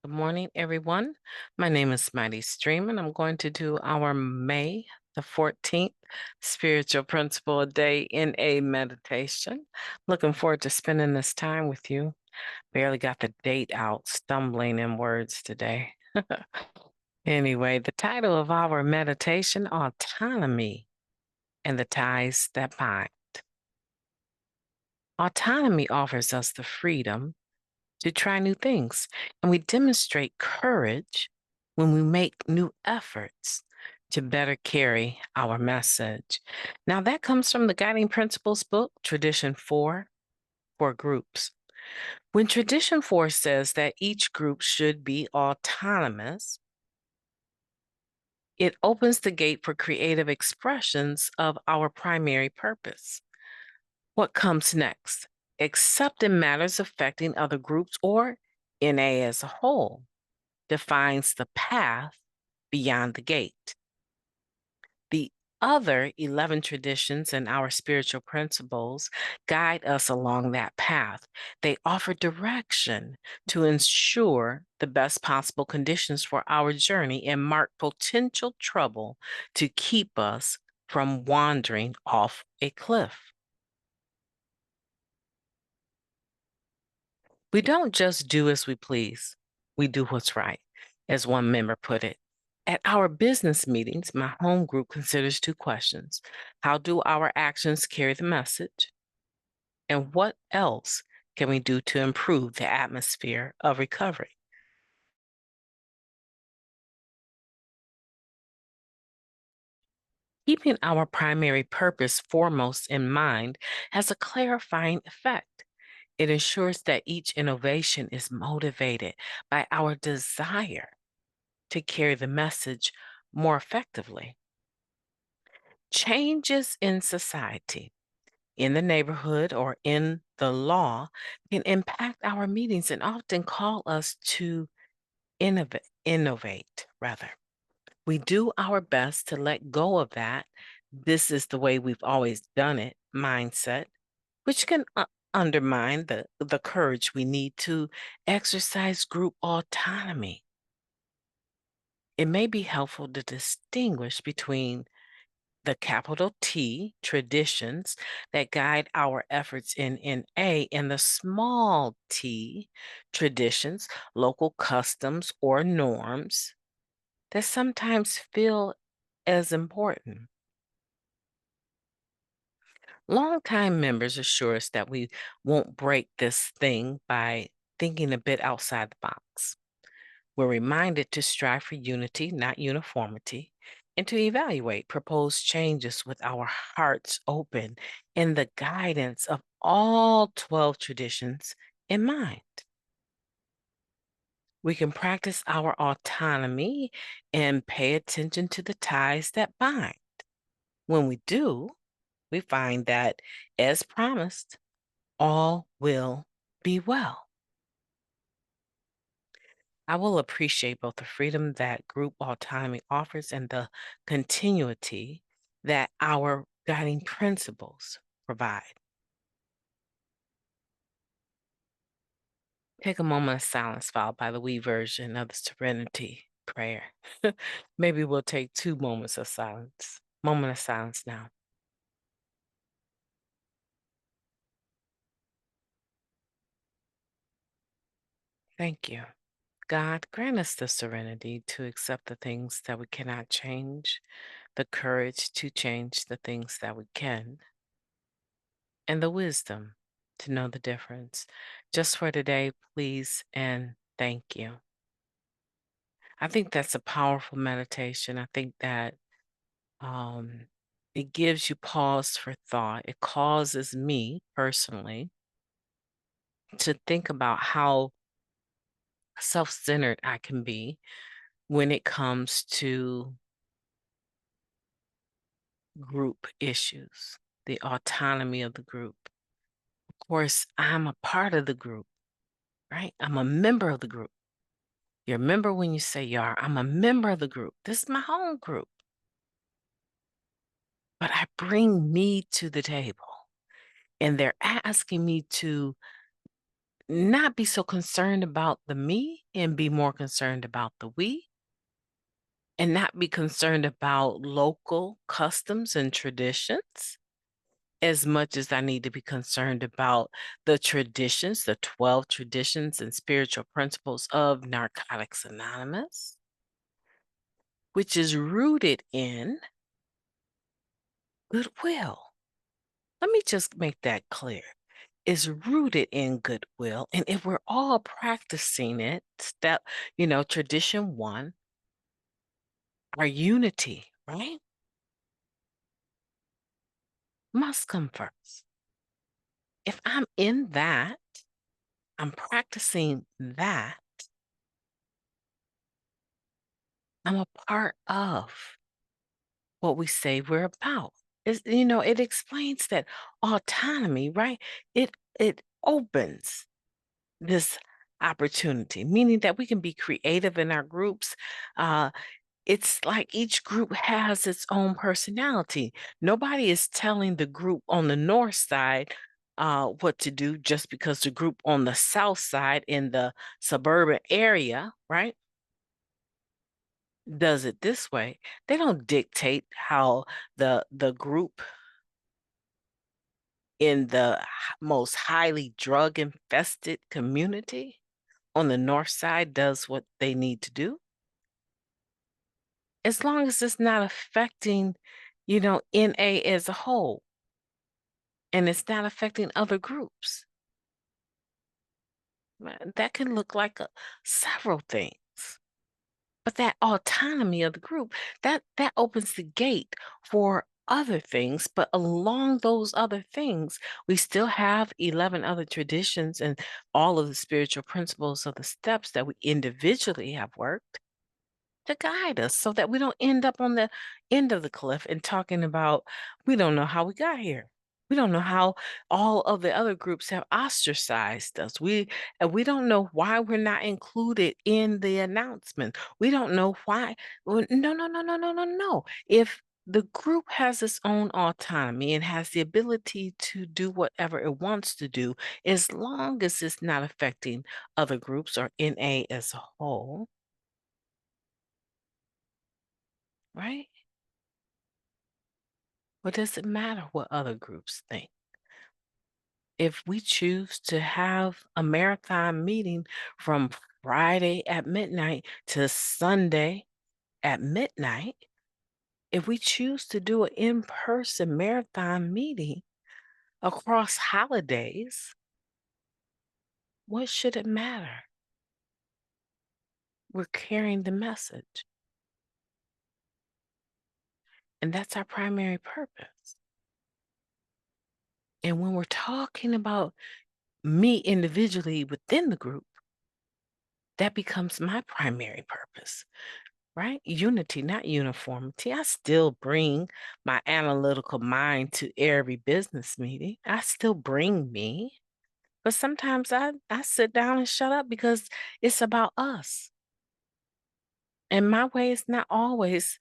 Good morning, everyone. My name is MightyStream, and I'm going to do our May the 14th Spiritual Principle a Day in a meditation. Looking forward to spending this time with you. Barely got the date out, stumbling in words today. Anyway, the title of our meditation, Autonomy and the Ties That Bind. Autonomy offers us the freedom to try new things. And we demonstrate courage when we make new efforts to better carry our message. Now, that comes from the Guiding Principles book, Tradition 4 for groups. When Tradition 4 says that each group should be autonomous, it opens the gate for creative expressions of our primary purpose. What comes next? Except in matters affecting other groups or NA as a whole, defines the path beyond the gate. The other 11 traditions and our spiritual principles guide us along that path. They offer direction to ensure the best possible conditions for our journey and mark potential trouble to keep us from wandering off a cliff. We don't just do as we please, we do what's right, as one member put it. At our business meetings, my home group considers two questions. How do our actions carry the message? And what else can we do to improve the atmosphere of recovery? Keeping our primary purpose foremost in mind has a clarifying effect. It ensures that each innovation is motivated by our desire to carry the message more effectively. Changes in society, in the neighborhood, or in the law can impact our meetings and often call us to innovate rather. We do our best to let go of that "this is the way we've always done it" mindset, which can undermine the courage we need to exercise group autonomy. It may be helpful to distinguish between the capital T traditions that guide our efforts in NA and the small t traditions, local customs or norms that sometimes feel as important. Longtime members assure us that we won't break this thing by thinking a bit outside the box. We're reminded to strive for unity, not uniformity, and to evaluate proposed changes with our hearts open in the guidance of all 12 traditions in mind. We can practice our autonomy and pay attention to the ties that bind. When we do, we find that, as promised, all will be well. I will appreciate both the freedom that group autonomy offers and the continuity that our guiding principles provide. Take a moment of silence followed by the we version of the Serenity prayer. Maybe we'll take 2 moments of silence. Moment of silence now. Thank you. God, grant us the serenity to accept the things that we cannot change, the courage to change the things that we can, and the wisdom to know the difference. Just for today, please and thank you. I think that's a powerful meditation. I think that um, it gives you pause for thought. It causes me personally to think about how self centered I can be when it comes to group issues, the autonomy of the group. Of course, I'm a part of the group, right? I'm a member of the group. You're a member when you say you are. I'm a member of the group. This is my home group. But I bring me to the table, and they're asking me to not be so concerned about the me and be more concerned about the we, and not be concerned about local customs and traditions as much as I need to be concerned about the traditions, the 12 traditions and spiritual principles of Narcotics Anonymous, which is rooted in goodwill. Let me just make that clear. Is rooted in goodwill. And if we're all practicing it, tradition one, our unity, right? Must come first. If I'm in that, I'm practicing that, I'm a part of what we say we're about. It explains that autonomy, right? It opens this opportunity, meaning that we can be creative in our groups. It's like each group has its own personality. Nobody is telling the group on the north side what to do just because the group on the south side in the suburban area, right, does it this way. They don't dictate how the group in the most highly drug infested community on the north side does what they need to do, as long as it's not affecting, NA as a whole, and it's not affecting other groups. That can look like several things. But that autonomy of the group, that opens the gate for other things. But along those other things, we still have 11 other traditions and all of the spiritual principles of the steps that we individually have worked to guide us so that we don't end up on the end of the cliff and talking about, we don't know how we got here. We don't know how all of the other groups have ostracized us. We don't know why we're not included in the announcement. We don't know why. Well, no, no, no, no, no, no, no. If the group has its own autonomy and has the ability to do whatever it wants to do, as long as it's not affecting other groups or NA as a whole, right? What does it matter what other groups think? If we choose to have a marathon meeting from Friday at midnight to Sunday at midnight, if we choose to do an in-person marathon meeting across holidays, what should it matter? We're carrying the message, and that's our primary purpose. And when we're talking about me individually within the group, that becomes my primary purpose, right? Unity, not uniformity. I still bring my analytical mind to every business meeting. I still bring me, but sometimes I sit down and shut up because it's about us. And my way is not always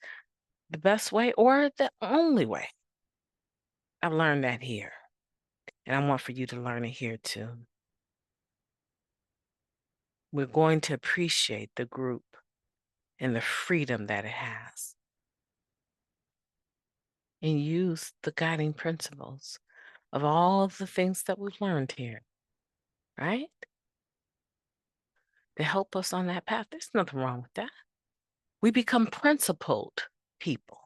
the best way or the only way. I've learned that here, and I want for you to learn it here too. We're going to appreciate the group and the freedom that it has and use the guiding principles of all the things that we've learned here, right? To help us on that path. There's nothing wrong with that. We become principled people.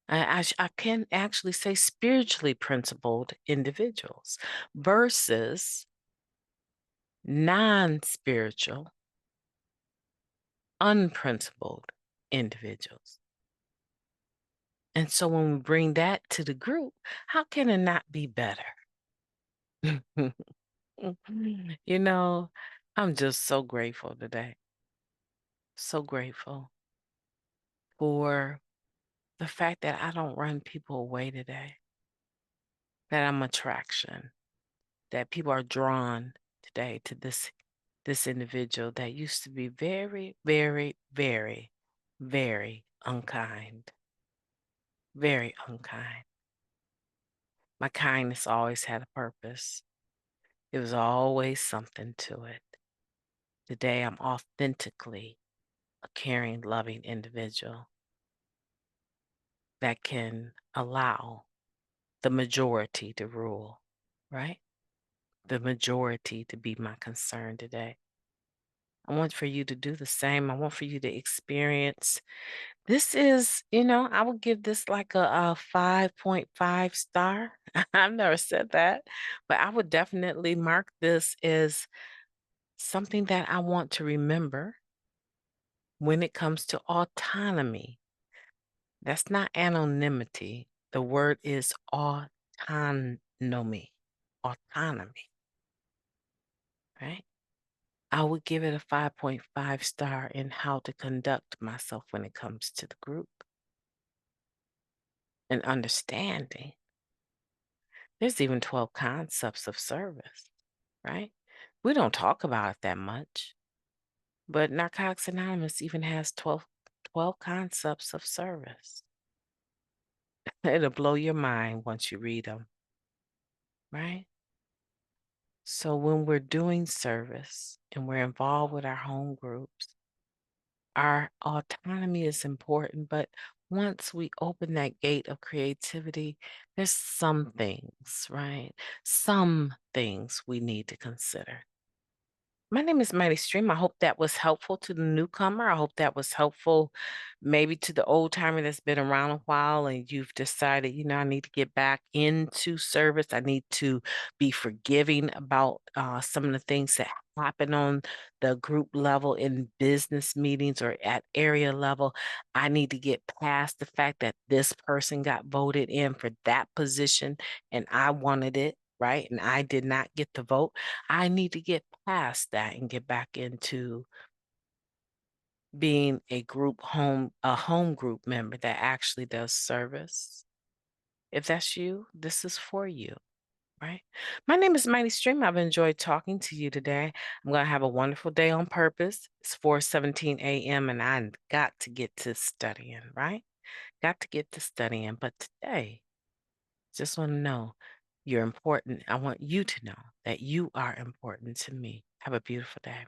I can actually say spiritually principled individuals versus non-spiritual, unprincipled individuals. And so when we bring that to the group, how can it not be better? You know, I'm just so grateful today. So grateful for the fact that I don't run people away today, that I'm attraction, that people are drawn today to this individual that used to be very, very, very, very unkind, very unkind. My kindness always had a purpose, It was always something to it. Today, I'm authentically a caring, loving individual that can allow the majority to rule, right? The majority to be my concern today. I want for you to do the same. I want for you to experience. This is, I would give this like a 5.5 star. I've never said that, but I would definitely mark this as something that I want to remember when it comes to autonomy. That's not anonymity. The word is autonomy. Autonomy, right? I would give it a 5.5 star in how to conduct myself when it comes to the group and understanding. There's even 12 concepts of service, right? We don't talk about it that much, but Narcotics Anonymous even has 12 concepts of service. It'll blow your mind once you read them, right? So when we're doing service and we're involved with our home groups, our autonomy is important, but once we open that gate of creativity, there's some things, right? Some things we need to consider. My name is Mighty Stream. I hope that was helpful to the newcomer. I hope that was helpful maybe to the old timer that's been around a while and you've decided, I need to get back into service. I need to be forgiving about some of the things that happen on the group level in business meetings or at area level. I need to get past the fact that this person got voted in for that position and I wanted it, right? And I did not get the vote. I need to get past that and get back into being a home group member that actually does service. If that's you, this is for you, right? My name is Mighty Stream. I've enjoyed talking to you today. I'm going to have a wonderful day on purpose. It's 4:17 a.m. and I got to get to studying, right? Got to get to studying. But today, just want to know you're important. I want you to know that you are important to me. Have a beautiful day.